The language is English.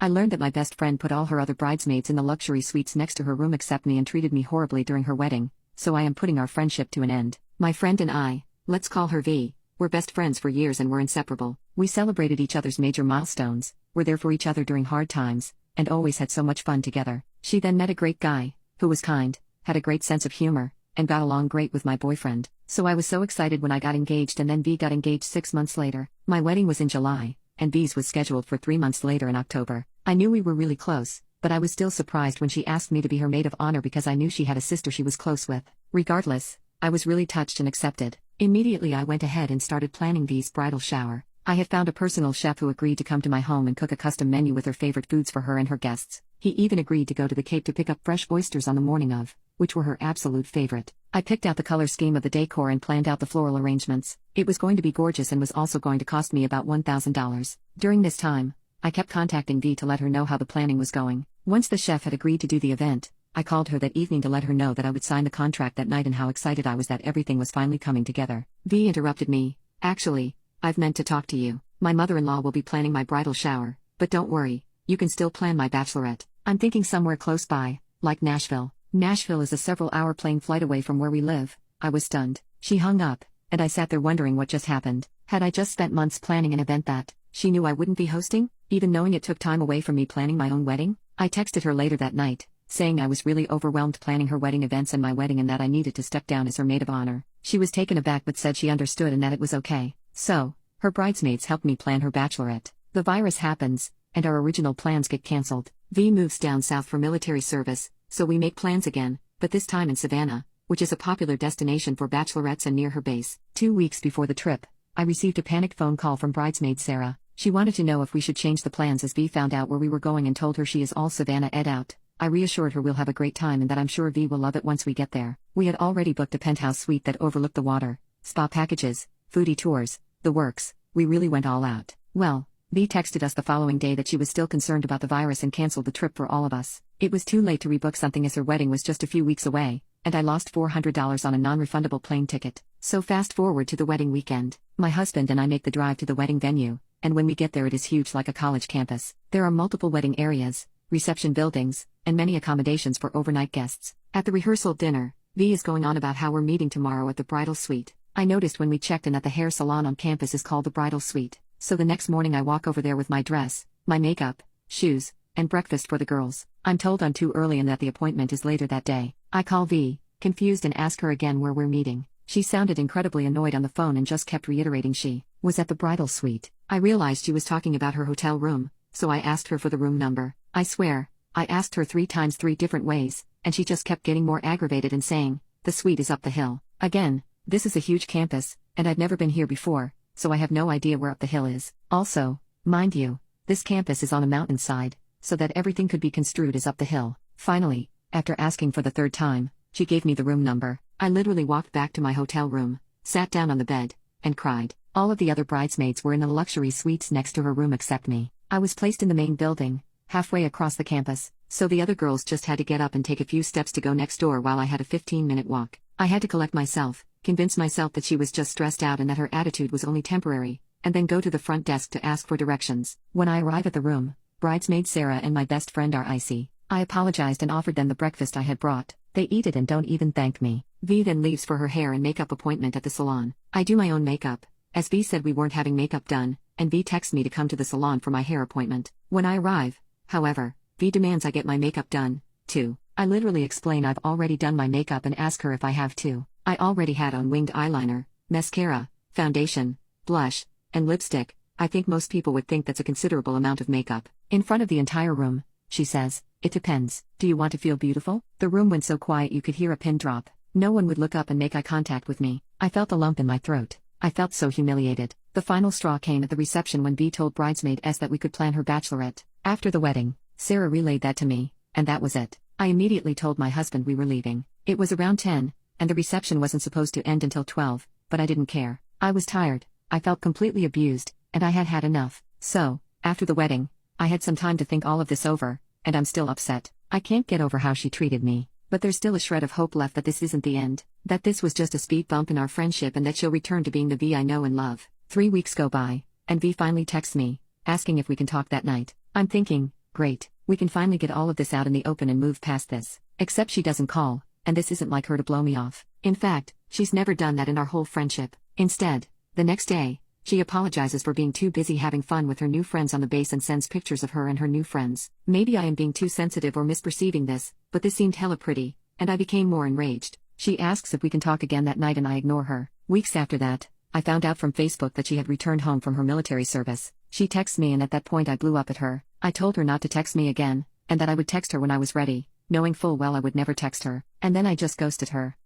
I learned that my best friend put all her other bridesmaids in the luxury suites next to her room except me and treated me horribly during her wedding, so I am putting our friendship to an end. My friend and I, let's call her V, were best friends for years and were inseparable. We celebrated each other's major milestones, were there for each other during hard times, and always had so much fun together. She then met a great guy, who was kind, had a great sense of humor, and got along great with my boyfriend. So I was so excited when I got engaged, and then V got engaged 6 months later. My wedding was in July, and V's was scheduled for 3 months later in October. I knew we were really close, but I was still surprised when she asked me to be her maid of honor because I knew she had a sister she was close with. Regardless, I was really touched and accepted. Immediately I went ahead and started planning V's bridal shower. I had found a personal chef who agreed to come to my home and cook a custom menu with her favorite foods for her and her guests. He even agreed to go to the Cape to pick up fresh oysters on the morning of, which were her absolute favorite. I picked out the color scheme of the decor and planned out the floral arrangements. It was going to be gorgeous and was also going to cost me about $1,000. During this time, I kept contacting V to let her know how the planning was going. Once the chef had agreed to do the event, I called her that evening to let her know that I would sign the contract that night and how excited I was that everything was finally coming together. V interrupted me. Actually, I've meant to talk to you. My mother-in-law will be planning my bridal shower, but don't worry, you can still plan my bachelorette. I'm thinking somewhere close by, like Nashville. Nashville is a several-hour plane flight away from where we live. I was stunned. She hung up, and I sat there wondering what just happened. Had I just spent months planning an event that she knew I wouldn't be hosting, even knowing it took time away from me planning my own wedding? I texted her later that night, saying I was really overwhelmed planning her wedding events and my wedding and that I needed to step down as her maid of honor. She was taken aback but said she understood and that it was okay. So, her bridesmaids helped me plan her bachelorette. The virus happens, and our original plans get cancelled. V moves down south for military service, so we make plans again, but this time in Savannah, which is a popular destination for bachelorettes and near her base. 2 weeks before the trip, I received a panicked phone call from bridesmaid Sarah. She wanted to know if we should change the plans as V found out where we were going and told her she is all Savannah ed out. I reassured her we'll have a great time and that I'm sure V will love it once we get there. We had already booked a penthouse suite that overlooked the water, spa packages, foodie tours, the works. We really went all out. Well, V texted us the following day that she was still concerned about the virus and canceled the trip for all of us. It was too late to rebook something as her wedding was just a few weeks away, and I lost $400 on a non-refundable plane ticket. So fast forward to the wedding weekend. My husband and I make the drive to the wedding venue, and when we get there it is huge like a college campus. There are multiple wedding areas, reception buildings, and many accommodations for overnight guests. At the rehearsal dinner, V is going on about how we're meeting tomorrow at the bridal suite. I noticed when we checked in that the hair salon on campus is called the bridal suite, so the next morning I walk over there with my dress, my makeup, shoes, and breakfast for the girls. I'm told I'm too early and that the appointment is later that day. I call V, confused, and ask her again where we're meeting. She sounded incredibly annoyed on the phone and just kept reiterating she was at the bridal suite. I realized she was talking about her hotel room, so I asked her for the room number. I swear, I asked her 3 times 3 different ways, and she just kept getting more aggravated and saying, the suite is up the hill. Again, this is a huge campus, and I've never been here before, so I have no idea where up the hill is. Also, mind you, this campus is on a mountainside, so that everything could be construed as up the hill. Finally, after asking for the 3rd time, she gave me the room number. I literally walked back to my hotel room, sat down on the bed, and cried. All of the other bridesmaids were in the luxury suites next to her room except me. I was placed in the main building, halfway across the campus, so the other girls just had to get up and take a few steps to go next door while I had a 15-minute walk. I had to collect myself, convince myself that she was just stressed out and that her attitude was only temporary, and then go to the front desk to ask for directions. When I arrive at the room, bridesmaid Sarah and my best friend are icy. I apologized and offered them the breakfast I had brought. They eat it and don't even thank me. V then leaves for her hair and makeup appointment at the salon. I do my own makeup, as V said we weren't having makeup done, and V texts me to come to the salon for my hair appointment. When I arrive, however, V demands I get my makeup done, too. I literally explain I've already done my makeup and ask her if I have to. I already had on winged eyeliner, mascara, foundation, blush, and lipstick. I think most people would think that's a considerable amount of makeup. In front of the entire room, she says, it depends. Do you want to feel beautiful? The room went so quiet you could hear a pin drop. No one would look up and make eye contact with me. I felt a lump in my throat. I felt so humiliated. The final straw came at the reception when V told bridesmaid S that we could plan her bachelorette. After the wedding, Sarah relayed that to me, and that was it. I immediately told my husband we were leaving. It was around 10, and the reception wasn't supposed to end until 12, but I didn't care. I was tired, I felt completely abused, and I had had enough. So, after the wedding, I had some time to think all of this over, and I'm still upset. I can't get over how she treated me, but there's still a shred of hope left that this isn't the end, that this was just a speed bump in our friendship and that she'll return to being the V I know and love. 3 weeks go by, and V finally texts me, asking if we can talk that night. I'm thinking, Great, we can finally get all of this out in the open and move past this. Except she doesn't call, and this isn't like her to blow me off. In fact, she's never done that in our whole friendship. Instead, the next day, she apologizes for being too busy having fun with her new friends on the base and sends pictures of her and her new friends. Maybe I am being too sensitive or misperceiving this, but this seemed hella pretty, and I became more enraged. She asks if we can talk again that night and I ignore her. Weeks after that, I found out from Facebook that she had returned home from her military service. She texts me and at that point I blew up at her. I told her not to text me again, and that I would text her when I was ready, knowing full well I would never text her, and then I just ghosted her.